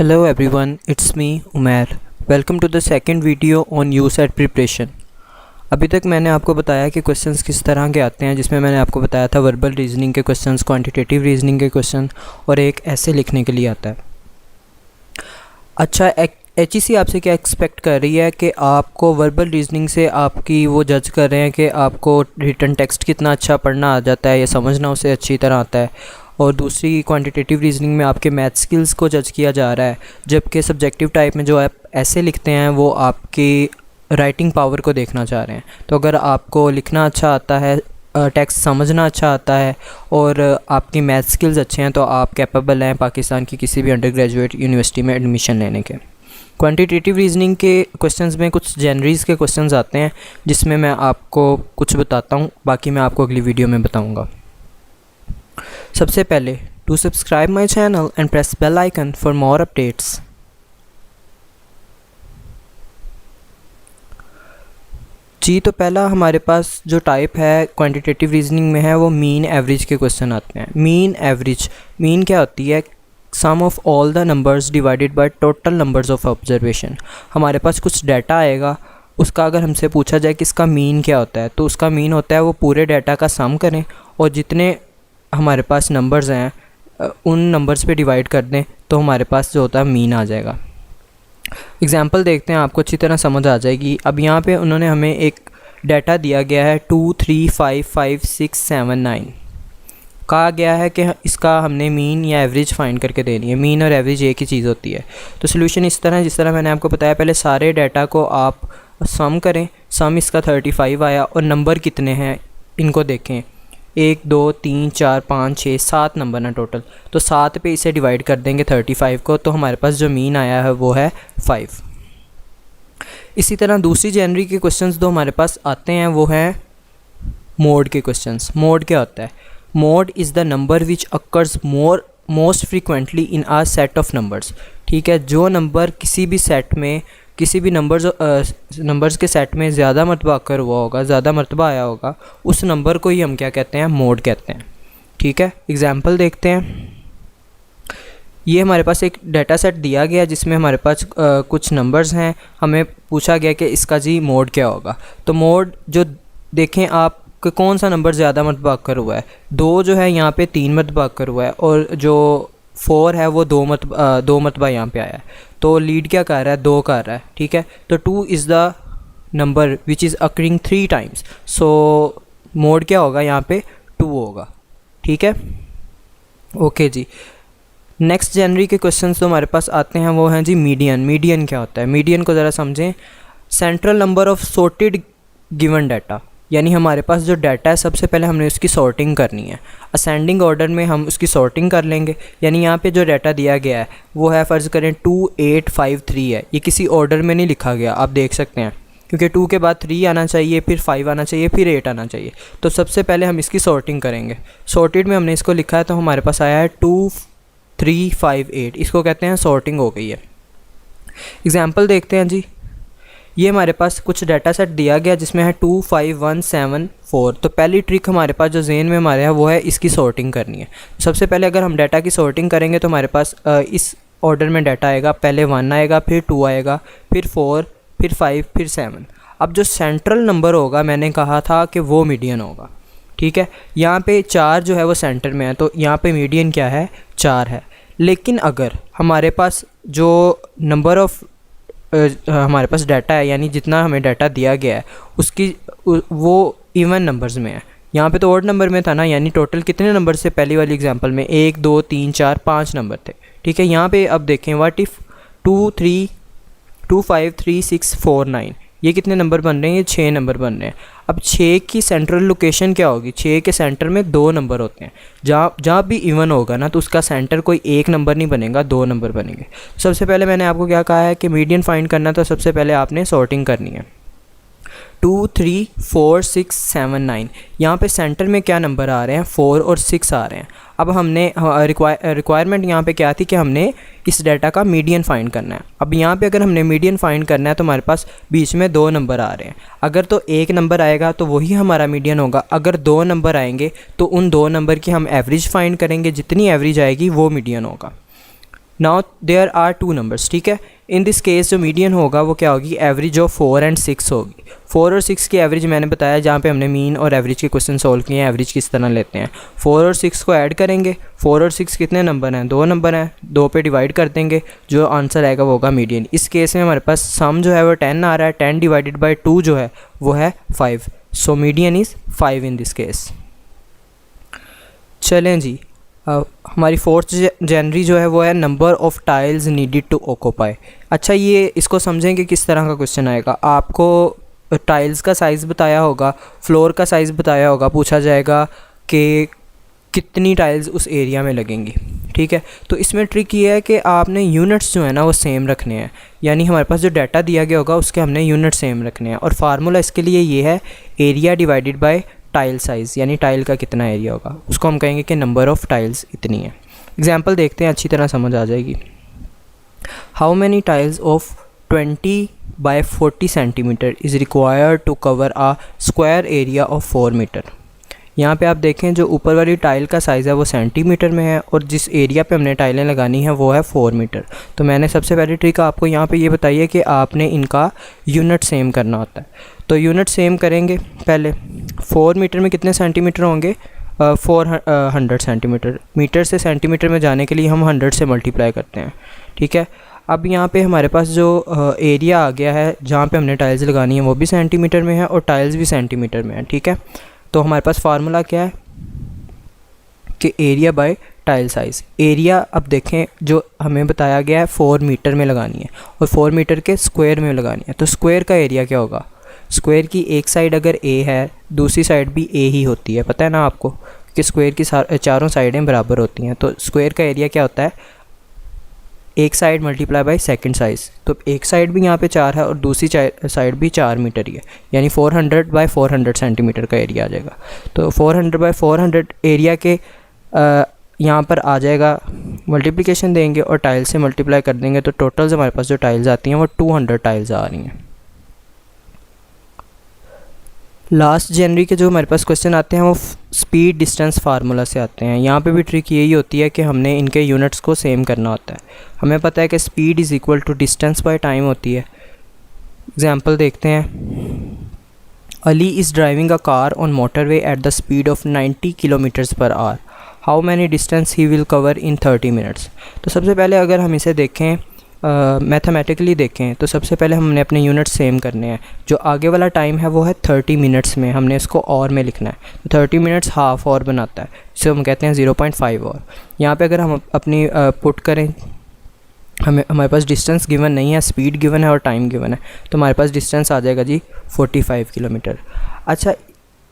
Hello everyone, it's me Umair. Welcome to the second video on USAT preparation. अभी तक मैंने आपको बताया कि क्वेश्चंस किस तरह के आते हैं, जिसमें मैंने आपको बताया था वर्बल रीजनिंग के क्वेश्चंस, क्वांटिटेटिव रीजनिंग के क्वेश्चन और एक ऐसे लिखने के लिए आता है। अच्छा, HEC आपसे क्या एक्सपेक्ट कर रही है कि आपको वर्बल रीजनिंग से आपकी वो जज कर रहे हैं कि आपको रिटन टेक्स्ट कितना अच्छा पढ़ना आ जाता है या समझना उसे अच्छी तरह आता है, और दूसरी क्वांटिटेटिव रीजनिंग में आपके मैथ स्किल्स को जज किया जा रहा है, जबकि सब्जेक्टिव टाइप में जो आप ऐसे लिखते हैं वो आपकी राइटिंग पावर को देखना चाह रहे हैं। तो अगर आपको लिखना अच्छा आता है, टेक्स्ट समझना अच्छा आता है और आपकी मैथ स्किल्स अच्छे हैं, तो आप कैपेबल हैं पाकिस्तान की किसी भी अंडर ग्रेजुएट यूनिवर्सिटी में एडमिशन लेने के। क्वांटिटेटिव रीजनिंग के क्वेश्चंस में कुछ जनरीज के क्वेश्चंस आते हैं, जिसमें मैं आपको कुछ बताता हूँ, बाकी मैं आपको अगली वीडियो में बताऊँगा। सबसे पहले to subscribe my channel and press bell icon for more updates. जी, तो पहला हमारे पास जो टाइप है क्वांटिटेटिव रीजनिंग में है वो मीन एवरेज के क्वेश्चन आते हैं। मीन एवरेज, मीन क्या होती है? Sum of all the numbers divided by total numbers of observation. हमारे पास कुछ डाटा आएगा, उसका अगर हमसे पूछा जाए कि इसका मीन क्या होता है, तो उसका मीन होता है वो पूरे डाटा का सम करें और जितने हमारे पास नंबर्स हैं उन नंबर्स पे डिवाइड कर दें, तो हमारे पास जो होता है मीन आ जाएगा। एग्जांपल देखते हैं, आपको अच्छी तरह समझ आ जाएगी। अब यहाँ पे उन्होंने हमें एक डाटा दिया गया है 2, 3, 5, 5, 6, 7, 9। कहा गया है कि इसका हमने मीन या एवरेज फाइंड करके देनी है। मीन और एवरेज एक ही चीज़ होती है। तो सोल्यूशन इस तरह, जिस तरह मैंने आपको बताया, पहले सारे डाटा को आप सम करें। सम इसका 35 आया और नंबर कितने हैं इनको देखें। 1, 2, 3, 4, 5, 6, 7 नंबर ना टोटल, तो 7 पे इसे डिवाइड कर देंगे 35 को, तो हमारे पास जो मीन आया है वो है 5। इसी तरह दूसरी जनरी के क्वेश्चंस जो हमारे पास आते हैं वो हैं मोड के क्वेश्चंस। मोड क्या होता है? Mode is the number which occurs most frequently in are set of numbers. ठीक है, जो नंबर किसी भी सेट में, किसी भी नंबर्स के सेट में ज़्यादा मरतबा अकर हुआ होगा, ज़्यादा मरतबा आया होगा, उस नंबर को ही हम क्या कहते हैं? मोड कहते हैं। ठीक है, एग्जांपल देखते हैं। ये हमारे पास एक डाटा सेट दिया गया जिसमें हमारे पास कुछ नंबर्स हैं। हमें पूछा गया कि इसका जी मोड क्या होगा। तो मोड जो देखें आप कि कौन सा नंबर ज़्यादा मरतबा अकर हुआ है। 2 जो है यहाँ पे 3 मरतबा अकर हुआ है, और जो 4 है वो 2 मरतबा यहाँ पे आया है। तो लीड क्या कर रहा है? 2 कर रहा है। ठीक है, तो 2 is the number which is occurring 3 times. So mode क्या होगा? यहाँ पे 2 होगा। ठीक है, ओके जी। नेक्स्ट जनरी के क्वेश्चंस जो हमारे पास आते हैं वो हैं जी मीडियन। मीडियन क्या होता है? मीडियन को ज़रा समझें। Central number of sorted given data, यानी हमारे पास जो डाटा है सबसे पहले हमने उसकी सॉर्टिंग करनी है। असेंडिंग ऑर्डर में हम उसकी सॉर्टिंग कर लेंगे। यानी यहाँ पे जो डाटा दिया गया है वो है, फ़र्ज़ करें 2, 8, 5, 3 है। ये किसी ऑर्डर में नहीं लिखा गया, आप देख सकते हैं, क्योंकि 2 के बाद 3 आना चाहिए, फिर 5 आना चाहिए, फिर 8 आना चाहिए। तो सबसे पहले हम इसकी सॉर्टिंग करेंगे। सॉर्टेड में हमने इसको लिखा है, तो हमारे पास आया है 2, 3, 5, 8। इसको कहते हैं सॉर्टिंग हो गई है। एग्जाम्पल देखते हैं जी। ये हमारे पास कुछ डाटा सेट दिया गया जिसमें है 2, 5, 1, 7, 4। तो पहली ट्रिक हमारे पास जो ज़हन में हमारे है वो है इसकी सॉर्टिंग करनी है। सबसे पहले अगर हम डाटा की सॉर्टिंग करेंगे तो हमारे पास इस ऑर्डर में डाटा आएगा। पहले 1 आएगा, फिर 2 आएगा, फिर 4, फिर 5, फिर 7। अब जो सेंट्रल नंबर होगा, मैंने कहा था कि वो मीडियन होगा। ठीक है, यहाँ पे 4 जो है वो सेंटर में है, तो यहाँ पे मीडियन क्या है? 4 है। लेकिन अगर हमारे पास जो नंबर ऑफ़ हमारे पास डाटा है, यानी जितना हमें डाटा दिया गया है उसकी वो इवन नंबर्स में है। यहाँ पे तो ऑड नंबर में था ना, यानी टोटल कितने नंबर से? पहली वाली एग्जांपल में 1, 2, 3, 4, 5 नंबर थे। ठीक है, यहाँ पे अब देखें, व्हाट इफ़ 2, 5, 3, 6, 4, 9, ये कितने नंबर बन रहे हैं? ये 6 नंबर बन रहे हैं। अब 6 की सेंट्रल लोकेशन क्या होगी? 6 के सेंटर में 2 नंबर होते हैं। जहाँ भी इवन होगा ना, तो उसका सेंटर कोई एक नंबर नहीं बनेगा, 2 नंबर बनेंगे। सबसे पहले मैंने आपको क्या कहा है कि मीडियन फाइंड करना, तो सबसे पहले आपने सॉर्टिंग करनी है। 2, 3, 4, 6, 7, 9। यहाँ पे सेंटर में क्या नंबर आ रहे हैं? 4 और 6 आ रहे हैं। अब हमने रिक्वायरमेंट यहाँ पे क्या थी कि हमने इस डाटा का मीडियन फाइंड करना है। अब यहाँ पे अगर हमने मीडियन फाइंड करना है तो हमारे पास बीच में 2 नंबर आ रहे हैं। अगर तो एक नंबर आएगा तो वही हमारा मीडियन होगा। अगर 2 नंबर आएंगे तो उन 2 नंबर की हम एवरेज फाइंड करेंगे, जितनी एवरेज आएगी वो मीडियन होगा। Now there are two numbers, ठीक है। इन दिस केस जो मीडियन होगा वो क्या होगी, एवरेज ऑफ 4 and 6 होगी। 4 और 6 की एवरेज मैंने बताया जहाँ पे हमने मीन और एवरेज के क्वेश्चन सॉल्व किए हैं, एवरेज किस तरह लेते हैं। 4 और 6 को ऐड करेंगे, 4 और 6 कितने नंबर हैं, 2 नंबर हैं, 2 पे डिवाइड कर देंगे, जो आंसर आएगा वो होगा मीडियन। इस केस में हमारे पास सम जो है वो 10 आ रहा है, 10 डिवाइडेड बाई 2 जो है वो है 5, so median is 5 in this case. चलें जी, हमारी 4th जनवरी जो है वो है number of tiles needed to occupy. अच्छा, ये इसको समझेंगे किस तरह का क्वेश्चन आएगा। आपको टाइल्स का साइज़ बताया होगा, फ्लोर का साइज़ बताया होगा, पूछा जाएगा कि कितनी टाइल्स उस एरिया में लगेंगी, ठीक है। तो इसमें ट्रिक ये है कि आपने यूनिट्स जो है ना वो सेम रखने हैं, यानी हमारे पास जो डाटा दिया गया होगा उसके हमने यूनिट सेम रखने हैं। और फार्मूला इसके लिए ये है area divided by tile size, यानी टाइल का कितना एरिया होगा, उसको हम कहेंगे कि नंबर ऑफ़ टाइल्स इतनी है। एग्जांपल देखते हैं, अच्छी तरह समझ आ जाएगी। How many tiles of 20 by 40 centimetre is required to cover a square area of 4 metre. यहाँ पे आप देखें जो ऊपर वाली टाइल का साइज़ है वो सेंटीमीटर में है और जिस एरिया पे हमने टाइलें लगानी है वो है 4 मीटर। तो मैंने सबसे पहली ट्रिक आपको यहाँ पे ये बताई है कि आपने इनका यूनिट सेम करना होता है। तो यूनिट सेम करेंगे, पहले 4 मीटर में कितने सेंटीमीटर होंगे, 400 सेंटीमीटर। मीटर से सेंटीमीटर में जाने के लिए हम 100 से मल्टीप्लाई करते हैं, ठीक है। अब यहाँ पे हमारे पास जो एरिया आ गया है जहाँ पे हमने टाइल्स लगानी है वो भी सेंटीमीटर में है और टाइल्स भी सेंटीमीटर में है, ठीक है। तो हमारे पास फार्मूला क्या है कि area bye tile size. Area अब देखें जो हमें बताया गया है 4 मीटर में लगानी है और 4 मीटर के स्क्वायर में लगानी है। तो स्क्वायर का एरिया क्या होगा, स्क्वायर की एक साइड अगर ए है दूसरी साइड भी ए ही होती है, पता है ना आपको कि स्क्वायर की चारों साइडें बराबर होती हैं। तो स्क्वायर का एरिया क्या होता है, एक side multiply by second size. तो एक साइड भी यहाँ पे 4 है और दूसरी साइड भी 4 मीटर ही है, यानी 400 बाय 400 सेंटीमीटर का एरिया आ जाएगा। तो 400 बाय 400 एरिया के यहाँ पर आ जाएगा, मल्टीप्लिकेशन देंगे और टाइल से मल्टीप्लाई कर देंगे तो टोटल हमारे पास जो टाइल्स आती हैं वो 200 टाइल्स आ रही हैं। लास्ट जनवरी के जो हमारे पास क्वेश्चन आते हैं वो स्पीड डिस्टेंस फार्मूला से आते हैं। यहाँ पे भी ट्रिक यही होती है कि हमने इनके यूनिट्स को सेम करना होता है। हमें पता है कि speed is equal to distance by time होती है। एग्जांपल देखते हैं, Ali is driving a car on motorway at the speed of 90 kilometres per hour, how many distance he will cover in 30 minutes. तो सबसे पहले अगर हम इसे देखें मैथमेटिकली देखें तो सबसे पहले हमने अपने यूनिट सेम करने हैं। जो आगे वाला टाइम है वो है 30 मिनट्स में, हमने इसको और में लिखना है। तो 30 मिनट्स हाफ और बनाता है, जिसे हम कहते हैं 0.5 और। यहाँ पे अगर हम अपनी पुट करें, हमारे पास डिस्टेंस गिवन नहीं है, स्पीड गिवन है और टाइम गिवन है, तो हमारे पास डिस्टेंस आ जाएगा जी 45 किलोमीटर। अच्छा,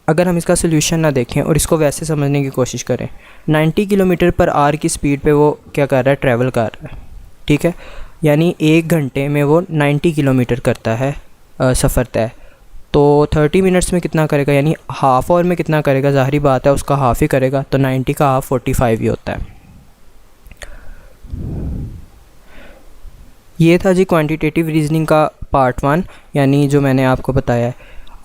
अगर हम इसका सोल्यूशन ना देखें और इसको वैसे समझने की कोशिश करें, 90 किलोमीटर पर आवर की स्पीड पे वो क्या कर रहा है, ट्रैवल कर रहा है, ठीक है। यानी 1 घंटे में वो 90 किलोमीटर करता है सफ़र तय। तो 30 मिनट्स में कितना करेगा, यानी हाफ़ आवर में कितना करेगा, ज़ाहिरी बात है उसका हाफ़ ही करेगा। तो 90 का हाफ़ 45 ही होता है। ये था जी क्वांटिटेटिव रीजनिंग का पार्ट 1, यानी जो मैंने आपको बताया है।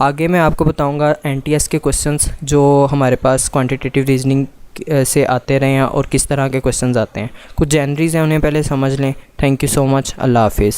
आगे मैं आपको बताऊंगा एनटीएस के क्वेश्चंस जो हमारे पास क्वांटिटेटिव रीजनिंग से आते रहे हैं और किस तरह के क्वेश्चंस आते हैं। कुछ जनरीज़ हैं उन्हें पहले समझ लें। थैंक यू सो मच, अल्लाह हाफिज़।